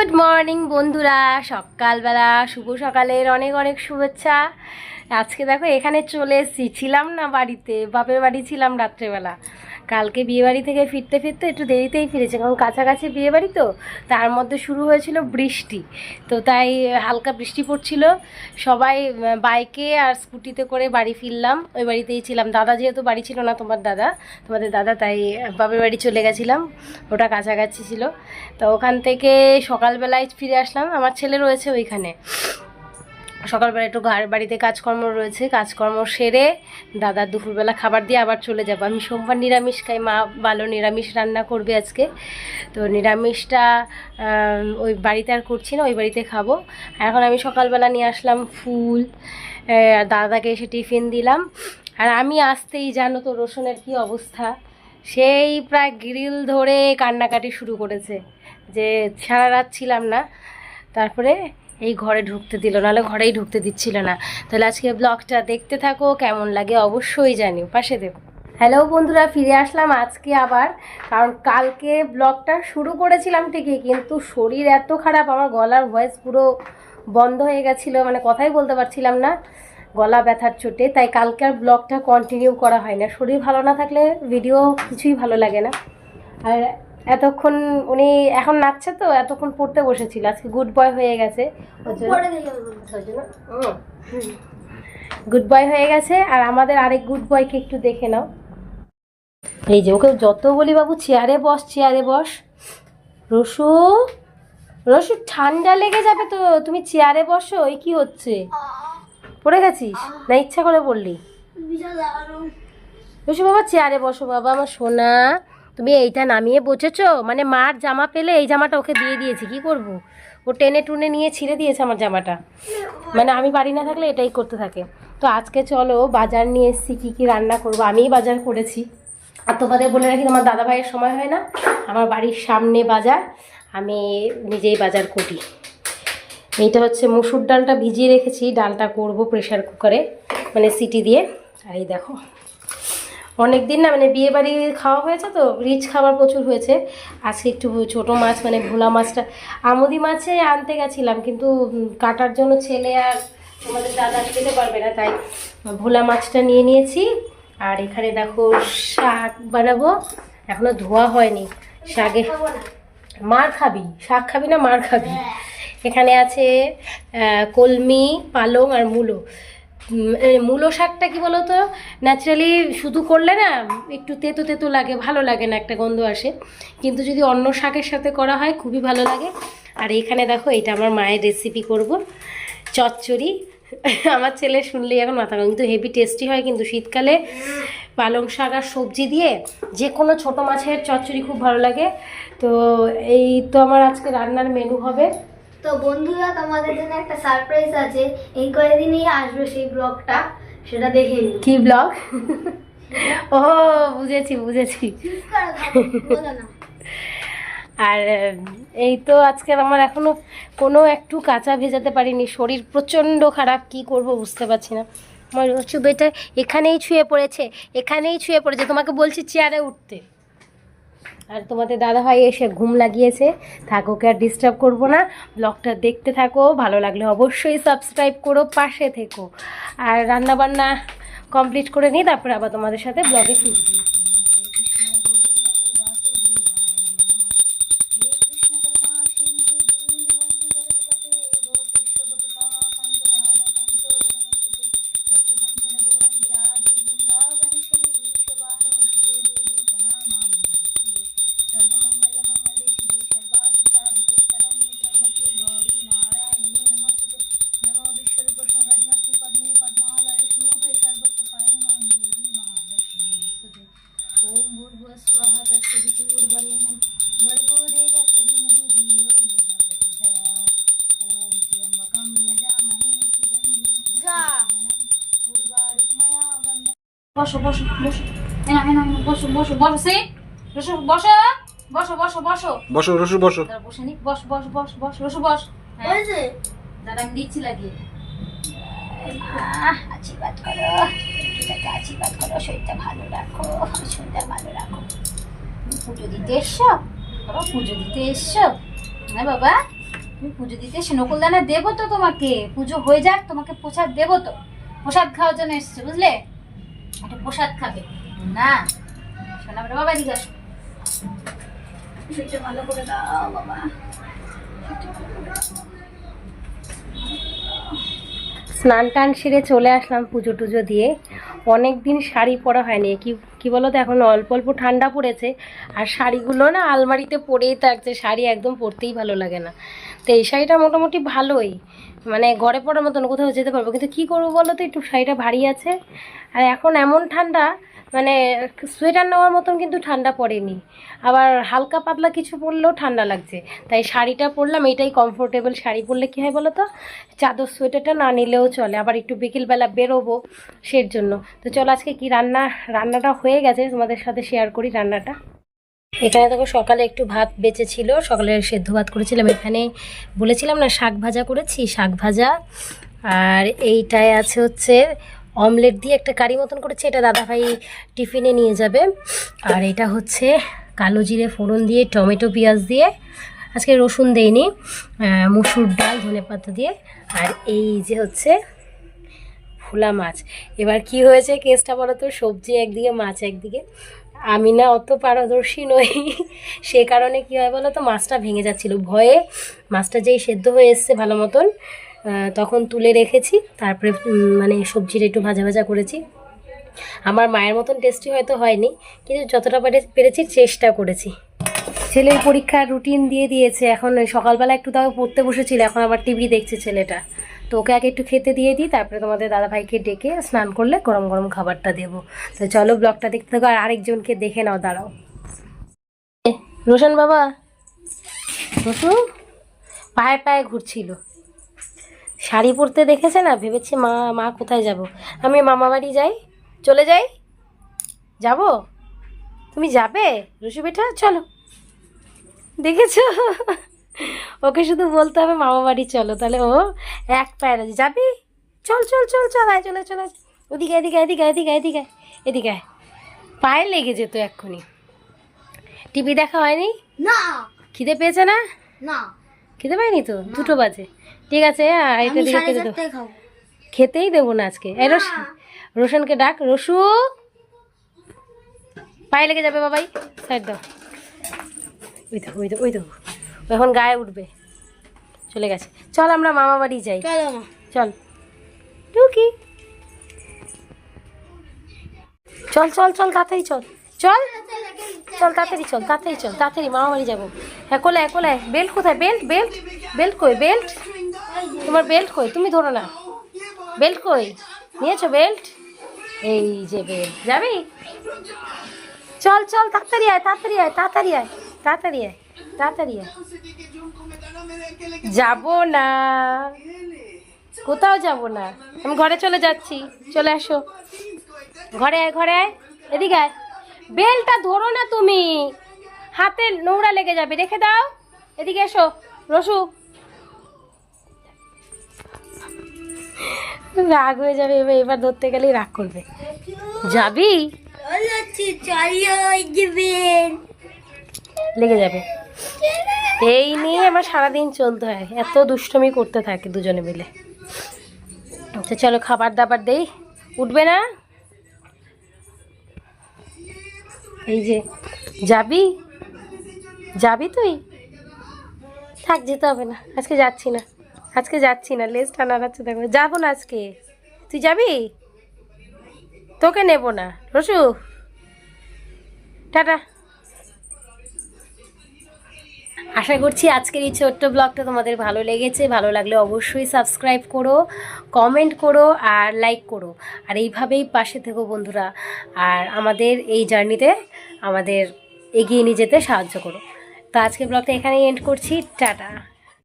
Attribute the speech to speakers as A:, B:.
A: Good morning বন্ধুরা, সকালবেলা শুভ সকালের অনেক অনেক শুভেচ্ছা। আজকে দেখো এখানে চলে এসেছি, ছিলাম না বাড়িতে, বাপের বাড়ি ছিলাম রাত্রেবেলা। কালকে বিয়েবাড়ি থেকে ফিরতে ফিরতে একটু দেরিতেই ফিরেছে, কারণ কাছাকাছি বিয়েবাড়ি তো, তার মধ্যে শুরু হয়েছিল বৃষ্টি, তো তাই হালকা বৃষ্টি পড়ছিল। সবাই বাইকে আর স্কুটিতে করে বাড়ি ফিরলাম, ওই বাড়িতেই ছিলাম। দাদা যেহেতু বাড়ি ছিল না, তোমাদের দাদা, তাই বাপের বাড়ি চলে গেছিলাম, ওটা কাছাকাছি ছিল। তো ওখান থেকে সকালবেলায় ফিরে আসলাম, আমার ছেলে রয়েছে ওইখানে। সকালবেলা একটু বাড়িতে কাজকর্ম রয়েছে, কাজকর্ম সেরে দাদার দুপুরবেলা খাবার দিয়ে আবার চলে যাব। আমি সোমবার নিরামিষ খাই, মা ভালো নিরামিষ রান্না করবে আজকে, তো নিরামিষটা ওই বাড়িতে আর করছি না, ওই বাড়িতে খাবো। এখন আমি সকালবেলা নিয়ে আসলাম ফুল, দাদাকে এসে টিফিন দিলাম। আর আমি আসতেই জানো তো রোশনের কি অবস্থা, সেই প্রায় গ্রিল ধরে কান্নাকাটি শুরু করেছে যে সারা রাত ছিলাম না, তারপরে এই ঘরে ঢুকতে দিল, নাহলে ঘরেই ঢুকতে দিচ্ছিল না। তাহলে আজকে ব্লগটা দেখতে থাকো, কেমন লাগে অবশ্যই জানিও, পাশে দেখো। হ্যালো বন্ধুরা, ফিরে আসলাম আজকে আবার, কারণ কালকে ব্লগটা শুরু করেছিলাম ঠিকই, কিন্তু শরীর এত খারাপ, আমার গলার ভয়েস পুরো বন্ধ হয়ে গেছিলো, মানে কথাই বলতে পারছিলাম না গলা ব্যথার চোটে, তাই কালকে আর ব্লগটা কন্টিনিউ করা হয় না। শরীর ভালো না থাকলে ভিডিও কিছুই ভালো লাগে না। আর এতক্ষণ উনি এখন নাচছে তো, এতক্ষণ পড়তে বসেছিল, আজকে গুড বয় হয়ে গেছে, গুড বয় হয়ে গেছে। আর আমাদের আরেক গুড বয়কে একটু দেখে নাও, এই যে ওকে যত বলি বাবু চেয়ারে বস, চেয়ারে বস, রসু রসু ঠান্ডা লেগে যাবে তো, তুমি চেয়ারে বসো। এই কি হচ্ছে, পড়ে গেছিস না ইচ্ছা করে পড়লি? রসু বাবা চেয়ারে বসো, বাবা আমার সোনা। তুমি এইটা নামিয়ে বসেছো, মানে মার জামা পেলে এই জামাটা ওকে দিয়ে দিয়েছি, কি করব, ও টেনে টুনে নিয়ে ছিঁড়ে দিয়েছে আমার জামাটা, মানে আমি বাড়ি না থাকলে এটাই করতে থাকে। তো আজকে চলো বাজার নিয়ে এসেছি, কী কী রান্না করবো, আমিই বাজার করেছি। আর তোমাদের বলে রাখি, আমার দাদা ভাইয়ের সময় হয় না, আমার বাড়ির সামনে বাজার, আমি নিজেই বাজার করি। এইটা হচ্ছে মুসুর ডালটা ভিজিয়ে রেখেছি, ডালটা করব প্রেশার কুকারে, মানে সিটি দিয়ে। আর এই দেখো অনেক দিন না, মানে বিয়ে বাড়ি খাওয়া হয়েছে তো, রিচ খাবার প্রচুর হয়েছে। আজকে একটু ছোটো মাছ, মানে ভোলা মাছটা, আমুদি মাছে আনতে গেছিলাম, কিন্তু কাটার জন্য ছেলে আর তোমাদের দাদা খেতে পারবে না, তাই ভোলা মাছটা নিয়ে নিয়েছি। আর এখানে দেখো শাক বানাবো, এখনো ধোয়া হয়নি। শাকে মার খাবি, শাক খাবি না মার খাবি। এখানে আছে কলমি, পালং আর মূলো। মূলো শাকটা কি বলো তো, ন্যাচারালি শুধু করলে না একটু তেতো তেতো লাগে, ভালো লাগে না, একটা গন্ধ আসে, কিন্তু যদি অন্য শাকের সাথে করা হয় খুবই ভালো লাগে। আর এখানে দেখো এটা আমার মায়ের রেসিপি, করব চচ্চড়ি। আমার ছেলে শুনলেই এখন মাথা গরম, কিন্তু হেভি টেস্টি হয়, কিন্তু শীতকালে পালং শাক আর সবজি দিয়ে যে কোনো ছোটো মাছের চচ্চড়ি খুব ভালো লাগে। তো এই তো আমার আজকে রান্নার মেনু হবে।
B: তো বন্ধুরা, তোমাদের জন্য একটা সারপ্রাইজ আছে, এই কয়েকদিনই আসবে সেই ব্লগটা, সেটা দেখে নিন।
A: কি ব্লগ? ও বুঝেছি বুঝেছি। আর এই তো আজকে আমার এখনো কোনো একটু কাঁচা ভেজাতে পারিনি, শরীর প্রচণ্ড খারাপ, কি করব বুঝতে পারছি না। আমার শুধু এটা এখানেই ছুঁয়ে পড়েছে, এখানেই ছুঁয়ে পড়েছে, তোমাকে বলছি চেয়ারে উঠতে। আর তোমাদের দাদাভাই এসে ঘুম লাগিয়েছে, থাকোকে আর ডিস্টার্ব করবো না, ব্লগটা দেখতে থাকো, ভালো লাগলে অবশ্যই সাবস্ক্রাইব করো, পাশে থেকো। আর রান্নাবান্না কমপ্লিট করে নিই, তারপরে আবার তোমাদের সাথে ব্লগে ফিরবি।
B: ओम भूर्भुवः स्वः तत्सवितुर्वरेण्यं भर्गो देवस्य धीमहि धियो यो न प्रचोदयात्। ओम त्र्यंबकं यजामहे सुगन्धिं पुष्टिवर्धनम् उर्वारुकमया वन्दे। বসো বসো বসো, না বসো বসো বসো, সে রসু বসো বসো বসো বসো
C: বসো রসু বসো,
B: বসে নি, বস বস বস বস রসু বস। হয়েছে দাদা, আমি দিচ্ছি লাগিয়ে। আশীর্বাদ করো, আশীর্বাদ করো, শরীরটা ভালো রাখো, শরীরটা ভালো রাখো। পুজো দিতে এসছো, পুজো দিতে এসছো, হ্যাঁ বাবা। তুমি পুজো দিতে এসে নকুলদানা দেবো তো তোমাকে, পুজো হয়ে যাক তোমাকে প্রসাদ দেবো তো, প্রসাদ খাওয়ার জন্য এসছে বুঝলে, একটা প্রসাদ খাবে না শোনা বাবা, এদিকে আসো, ভালো করে দাও বাবা।
A: স্নান টান সেরে চলে আসলাম পুজো টুজো দিয়ে। অনেক দিন শাড়ি পরা হয়নি, কি বলো তো, এখন অল্প অল্প ঠান্ডা পড়েছে আর শাড়িগুলো না আলমারিতে পরেই থাকছে, শাড়ি একদম পরতেই ভালো লাগে না। তো এই শাড়িটা মোটামুটি ভালোই, মানে ঘরে পরার মতন, কোথাও যেতে পারবো, কিন্তু কি করবো বলো তো, একটু শাড়িটা ভারী আছে। আর এখন এমন ঠান্ডা, মানে সোয়েটার নেওয়ার মতন কিন্তু ঠান্ডা পড়েনি, আবার হালকা পাতলা কিছু পরলেও ঠান্ডা লাগছে। তাই শাড়িটা পরলাম, এটাই কমফোর্টেবল। শাড়ি পরলে কী হয় বলো তো, চাদর সোয়েটারটা না নিলেও চলে, আবার একটু বিকেলবেলা বেরোবো সের জন্য। তো চলো আজকে কি রান্নাটা হয়ে গেছে, তোমাদের সাথে শেয়ার করি রান্নাটা। এখানে দেখো সকালে একটু ভাত বেঁচেছিল, সকালে সেদ্ধ ভাত করেছিলাম, এখানে বলেছিলাম না শাক ভাজা করেছি, শাক ভাজা। আর এইটায় আছে হচ্ছে অমলেট দিয়ে একটা কারি মতন করেছি, এটা দাদাভাই টিফিনে নিয়ে যাবে। আর এটা হচ্ছে কালো জিরে ফোড়ন দিয়ে টমেটো পেঁয়াজ দিয়ে, আজকে রসুন দেইনি, মুসুর ডাল ধনেপাতা দিয়ে। আর এই যে হচ্ছে ভোলা মাছ। এবার কি হয়েছে কেসটা বলো তো, সবজি একদিকে মাছ একদিকে, আমি না অত পারদর্শী নই, সে কারণে কী হয় বলো তো, মাছটা ভেঙে যাচ্ছিলো ভয়ে। মাছটা যেই সেদ্ধ হয়ে এসছে ভালো মতন, তখন তুলে রেখেছি, তারপরে মানে সবজিটা একটু ভাজা ভাজা করেছি। আমার মায়ের মতন টেস্টি হয়তো হয়নি, কিন্তু যতটা পেরেছি চেষ্টা করেছি। ছেলের পরীক্ষার রুটিন দিয়ে দিয়েছে, এখন ওই সকালবেলা একটু তাও পড়তে বসেছিল, এখন আবার টিভি দেখছে ছেলেটা। তো ওকে আগে একটু খেতে দিয়ে দিই, তারপরে তোমাদের দাদাভাইকে ডেকে স্নান করলে গরম গরম খাবারটা দেবো। তো চলো ব্লগটা দেখতে থাকো, আর আরেকজনকে দেখে নাও, দাঁড়াও। রোশন বাবা, রসু পায়ে পায়ে ঘুরছিল, শাড়ি পরতে দেখেছে না, ভেবেছে মা কোথায় যাব, আমি মামা বাড়ি যাই, চলে যাই, যাব, তুমি যাবে রসু বেটা, চলো। দেখেছো, ওকে শুধু বলতে হবে মামা বাড়ি চলো, তাহলে ও এক পায়ে যাবি, চল চল চল চল, আয় চলে চলে, ওদিকে এদিকে এদিকে এদিকে এদিকে এদিকে, পায়ে লেগে যেত এক্ষুনি। টিভি দেখা হয়নি
B: না,
A: খিদে পেয়েছে না?
B: না
A: খেতে পাইনি তো, 2টো বাজে। ঠিক আছে, এটা দিকে খেতে দেবো, খেতেই দেবো না আজকে। এই রোশনকে ডাক, রসু পায়ে লেগে যাবে বাবাই, সাইড দাও। ওই তো এখন গায়ে উঠবে, চলে গেছে। চল আমরা মামা বাড়ি যাই, চল টুকি, চল চল চল তাড়াতাড়ি চল, চল চল তাড়াতাড়ি চল, তাড়াতাড়ি চল, তাড়াতাড়ি মামা বাড়ি যাবো। হ্যাঁ কোলায় কোলায়, বেল্ট কোথায়, বেল্ট বেল্ট বেল্ট কই, বেল্ট তোমার বেল্ট কই, তুমি ধরো না, বেল্ট কই, নিয়েছো বেল্ট? এই যে বেল্ট, যাবি? চল চল তাড়াতাড়ি আয়, তাড়াতাড়ি আয়, তাড়াতাড়ি আয়, তাড়াতাড়ি আয়, তাড়াতাড়ি আয়। যাবো না, কোথাও যাবো না, আমি ঘরে চলে যাচ্ছি, চলে আসো, ঘরে আয়, ঘরে আয়, এদিকে আয়। বেলটা ধরো না তুমি, হাতে নোংরা লেগে যাবে, রেখে দাও, এদিকে এসো রসু। রাগ হয়ে যাবে, এবার ধরতে গেলেই রাগ করবে। যাবি? লেগে যাবে, এই নিয়ে আমার সারাদিন চলতে হয়, এত দুষ্টুমি করতে থাকে দুজনে মিলে। আচ্ছা চলো খাবার দাবার দেই, উঠবে না? এই যে যাবি, যাবি তুই? থাক, যেতে হবে না, আজকে যাচ্ছি না, আজকে যাচ্ছি না, লেজ টানা যাচ্ছে, দেখো যাবো না আজকে। তুই যাবি? তোকে নেবো না রসু, টাটা। আশা করছি আজকের এই ছোট্ট ব্লগটা তোমাদের ভালো লেগেছে, ভালো লাগলে অবশ্যই সাবস্ক্রাইব করো, কমেন্ট করো আর লাইক করো, আর এইভাবেই পাশে থেকো বন্ধুরা, আর আমাদের এই জার্নিতে আমাদের এগিয়ে নিয়ে যেতে সাহায্য করো। তো আজকের ব্লগটা এখানেই এন্ড করছি, টাটা।